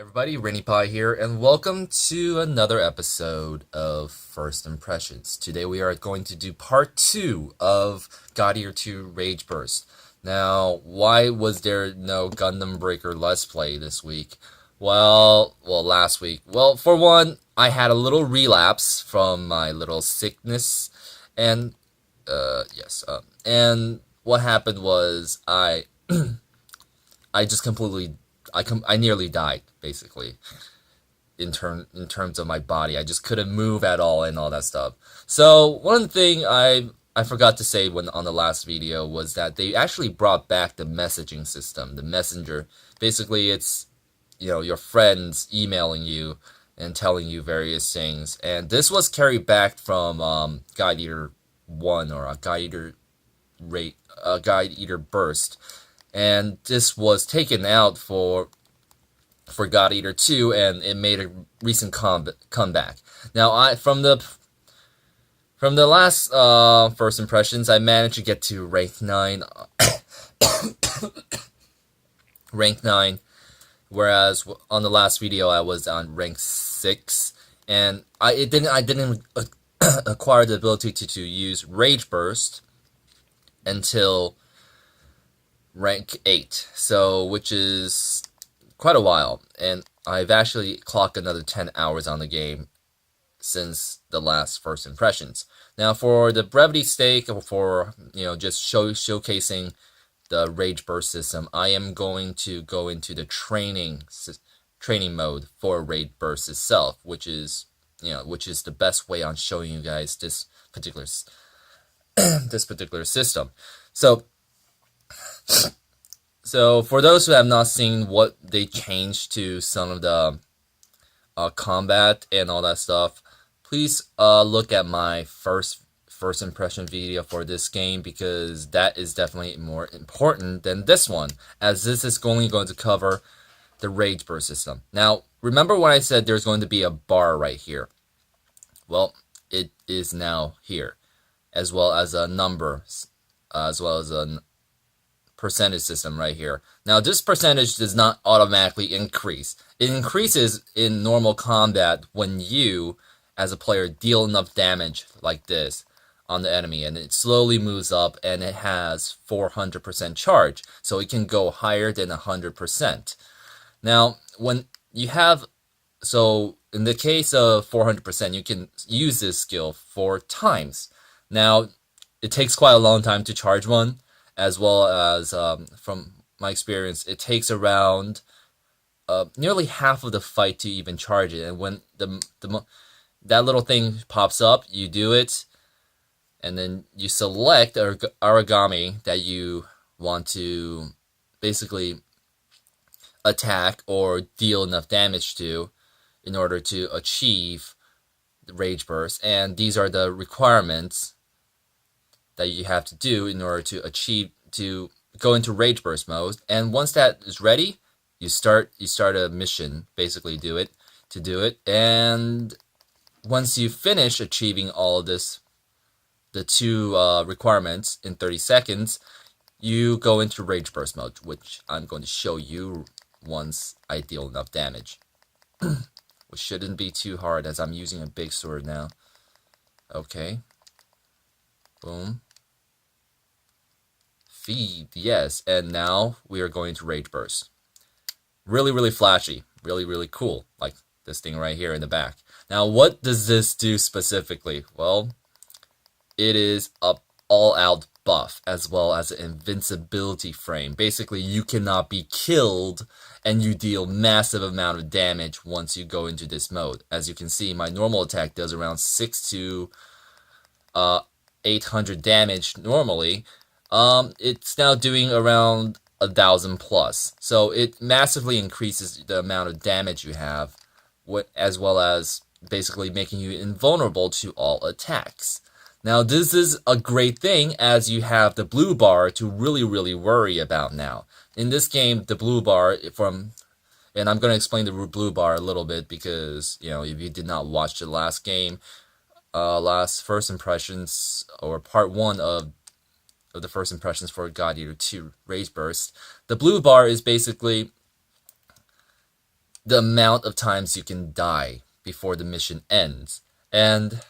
Everybody, Rainy Pie here, and welcome to another episode of First Impressions. Today we are going to do part 2 of God Eater 2 Rage Burst. Now, why was there no Gundam Breaker Let's Play this week? Last week. Well, for one, I had a little relapse from my little sickness, and, and what happened was I just completely I nearly died, basically, in terms of my body. I just couldn't move at all and all that stuff. So one thing I forgot to say on the last video was that they actually brought back the messaging system, the messenger. Basically, it's your friends emailing you and telling you various things, and this was carried back from God Eater 1 or a God Eater Burst. And this was taken out for God Eater 2, and it made a recent comeback. Now, from the last first impressions, I managed to get to rank 9, rank 9, whereas on the last video I was on rank 6, and I didn't acquire the ability to use Rage Burst until rank 8, so which is quite a while, and I've actually clocked another 10 hours on the game since the last first impressions. Now, for the brevity's sake, for just showcasing the Rage Burst system, I am going to go into the training mode for Rage Burst itself, which is the best way on showing you guys this particular system. So for those who have not seen what they changed to some of the combat and all that stuff, please look at my first impression video for this game, because that is definitely more important than this one, as this is only going to cover the Rage Burst system. Now, remember when I said there's going to be a bar right here? Well, it is now here, as well as a number, as well as a percentage system right here. Now, this percentage does not automatically increase. It increases in normal combat when you, as a player, deal enough damage like this on the enemy, and it slowly moves up, and it has 400% charge, so it can go higher than 100%. Now, when you have, so in the case of 400%, you can use this skill 4 times. Now, it takes quite a long time to charge one, as well as, from my experience, it takes around nearly half of the fight to even charge it. And when that little thing pops up, you do it, and then you select origami that you want to basically attack or deal enough damage to in order to achieve the Rage Burst. And these are the requirements that you have to do in order to go into Rage Burst mode. And once that is ready, you start a mission, basically do it, and once you finish achieving all of this, the 2 requirements in 30 seconds, you go into Rage Burst mode, which I'm going to show you once I deal enough damage. Which shouldn't be too hard, as I'm using a big sword now. Okay. Boom. Feed, yes, and now we are going to Rage Burst. Really, really flashy. Really, really cool. Like this thing right here in the back. Now, what does this do specifically? Well, it is a all-out buff, as well as an invincibility frame. Basically, you cannot be killed, and you deal massive amount of damage once you go into this mode. As you can see, my normal attack does around 6 to 800 damage normally. It's now doing around 1,000 plus. So it massively increases the amount of damage you have, as well as basically making you invulnerable to all attacks. Now, this is a great thing, as you have the blue bar to really, really worry about now. In this game, the blue bar and I'm going to explain the blue bar a little bit, because, if you did not watch the last game, last first impressions, or part 1 of the first impressions for God Eater 2 Rage Burst, the blue bar is basically the amount of times you can die before the mission ends. And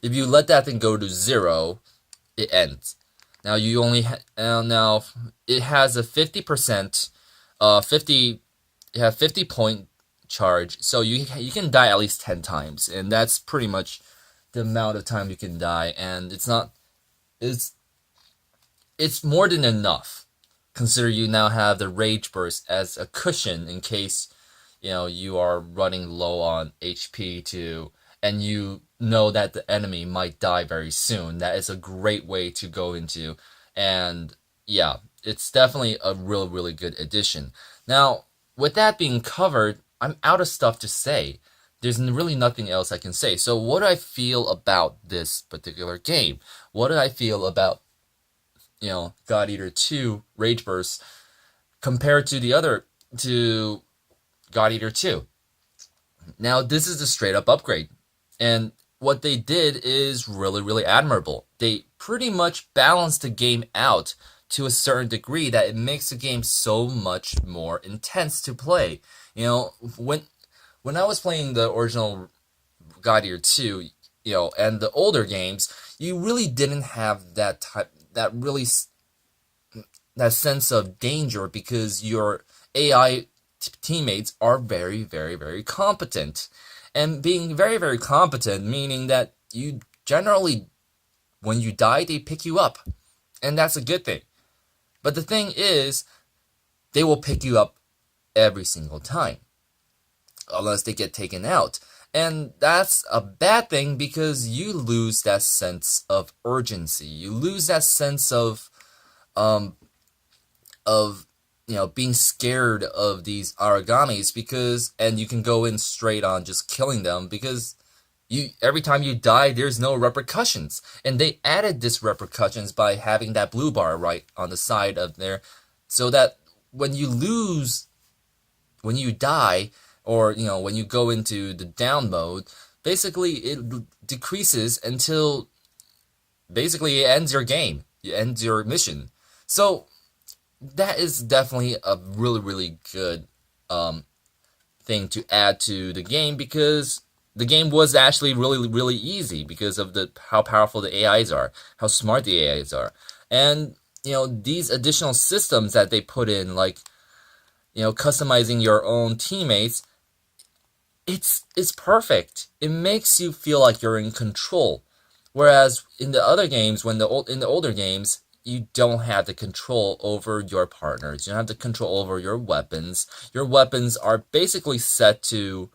if you let that thing go to 0, it ends. Now you only now it has a 50%, 50 you have 50 point charge, so you can die at least 10 times, and that's pretty much the amount of time you can die, and it's it's more than enough. Consider you now have the rage burst as a cushion in case you are running low on HP and you know that the enemy might die very soon. That is a great way to go into, and yeah, it's definitely a really good addition. Now, with that being covered, I'm out of stuff to say. There's really nothing else I can say. So what do I feel about this particular game? What do I feel about God Eater 2 Rage Burst compared to God Eater 2? Now, this is a straight up upgrade. And what they did is really admirable. They pretty much balanced the game out to a certain degree that it makes the game so much more intense to play. When I was playing the original God Eater 2, and the older games, you really didn't have that sense of danger because your AI teammates are very competent. And being very competent, meaning that you generally, when you die, they pick you up. And that's a good thing. But the thing is, they will pick you up every single time, unless they get taken out. And that's a bad thing because you lose that sense of urgency. You lose that sense of being scared of these Aramis and you can go in straight on just killing them because every time you die, there's no repercussions. And they added this repercussions by having that blue bar right on the side of there, so that when you die, or when you go into the down mode, basically it decreases until basically it ends your game. It ends your mission. So that is definitely a really good thing to add to the game, because the game was actually really easy because of how powerful the AIs are, how smart the AIs are. And these additional systems that they put in, like customizing your own teammates, it's perfect. It makes you feel like you're in control. Whereas in the other games, in the older games, you don't have the control over your partners. You don't have the control over your weapons. Your weapons are basically set to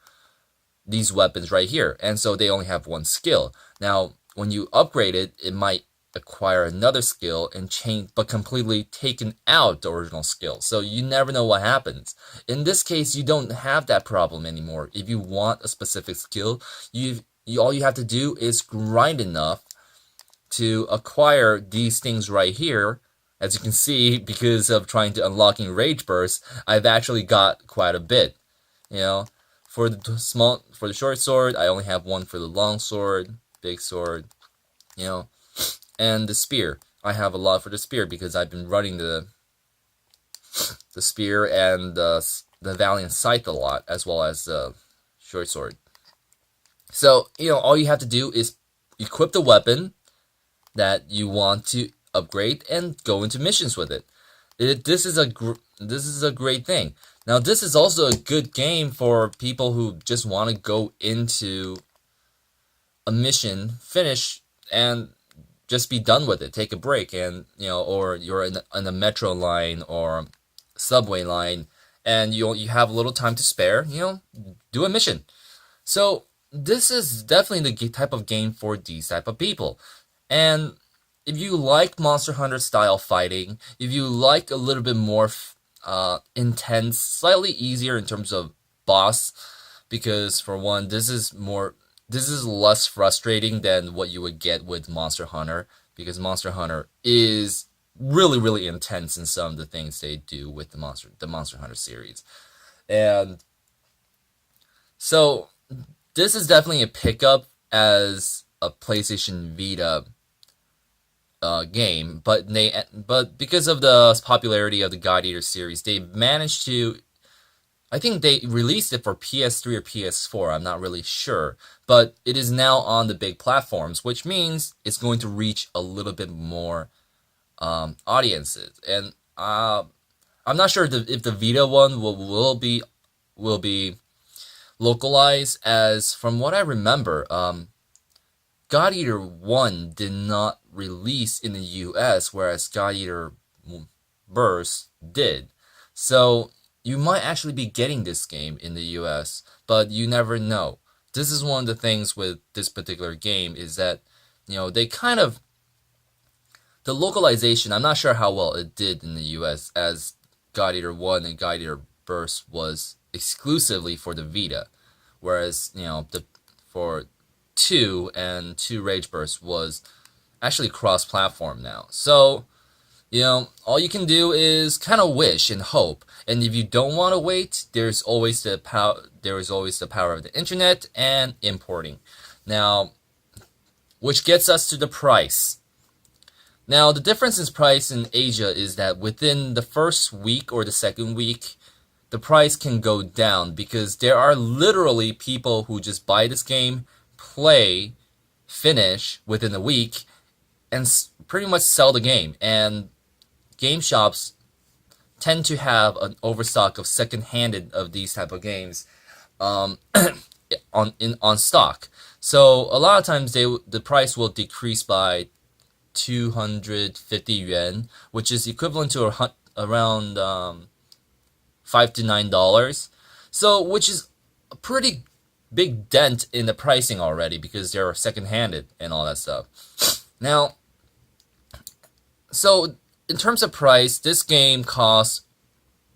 these weapons right here, and so they only have one skill. Now, when you upgrade it, it might acquire another skill and change, but completely taken out the original skill. So you never know what happens. In this case, you don't have that problem anymore. If you want a specific skill, all you have to do is grind enough to acquire these things right here. As you can see, because of trying to unlocking Rage Burst, I've actually got quite a bit. For the short sword, I only have one for the long sword, big sword, and the spear. I have a lot for the spear because I've been running the spear and the Valiant Scythe a lot, as well as the short sword. So, all you have to do is equip the weapon that you want to upgrade and go into missions with it. This is a great thing. Now, this is also a good game for people who just want to go into a mission, finish, and just be done with it. Take a break, and or you're in a metro line or subway line, and you have a little time to spare. Do a mission. So this is definitely the type of game for these type of people. And if you like Monster Hunter style fighting, if you like a little bit more intense, slightly easier in terms of boss, because for one, this is less frustrating than what you would get with Monster Hunter, because Monster Hunter is really intense in some of the things they do with the Monster Hunter series. And so this is definitely a pickup as a PlayStation Vita game, but because of the popularity of the God Eater series, they managed to I think they released it for PS3 or PS4. I'm not really sure, but it is now on the big platforms, which means it's going to reach a little bit more audiences. And I'm not sure if the Vita one will be localized, as from what I remember, God Eater 1 did not release in the US, whereas God Eater Burst did. So you might actually be getting this game in the US, but you never know. This is one of the things with this particular game, is that, they kind of, the localization, I'm not sure how well it did in the US, as God Eater 1 and God Eater Burst was exclusively for the Vita, whereas, for 2 and 2 Rage Burst was actually cross-platform now. So, all you can do is kind of wish and hope. And if you don't want to wait, there's always the power of the internet and importing. Now, which gets us to the price. Now, the difference in price in Asia is that within the first week or the second week, the price can go down, because there are literally people who just buy this game, play, finish within a week, and pretty much sell the game. And game shops tend to have an overstock of second-handed of these type of games on stock. So a lot of times the price will decrease by 250 yuan, which is equivalent to around $5 to $9. So, which is a pretty big dent in the pricing already, because they're second-handed and all that stuff. Now, so in terms of price, this game costs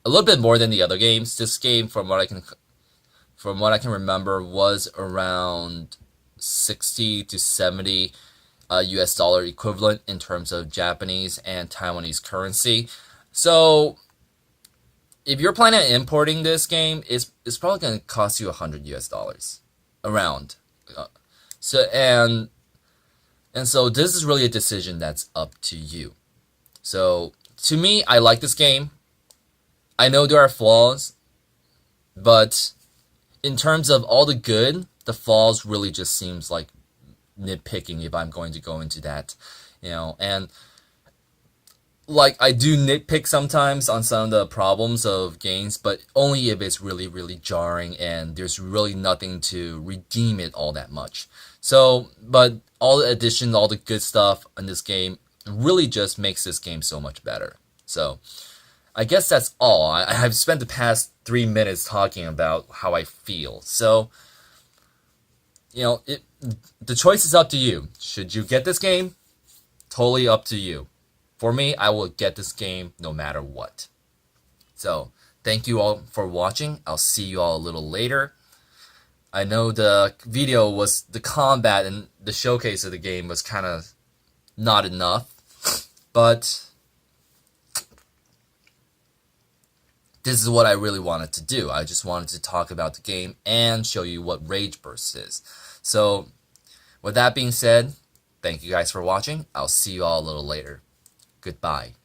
a little bit more than the other games. This game, from what I can remember, was around 60 to 70 US dollar equivalent in terms of Japanese and Taiwanese currency. So if you're planning on importing this game, it's probably going to cost you 100 US dollars around. So this is really a decision that's up to you. So to me, I like this game. I know there are flaws, but in terms of all the good, the flaws really just seems like nitpicking, if I'm going to go into that, and like, I do nitpick sometimes on some of the problems of games, but only if it's really, really jarring and there's really nothing to redeem it all that much. So, but all the additions, all the good stuff in this game really just makes this game so much better. So, I guess that's all. I've spent the past 3 minutes talking about how I feel. So, the choice is up to you. Should you get this game? Totally up to you. For me, I will get this game no matter what. So, thank you all for watching. I'll see you all a little later. I know the combat and the showcase of the game was kind of not enough, but this is what I really wanted to do. I just wanted to talk about the game and show you what Rage Burst is. So, with that being said, thank you guys for watching. I'll see you all a little later. Goodbye.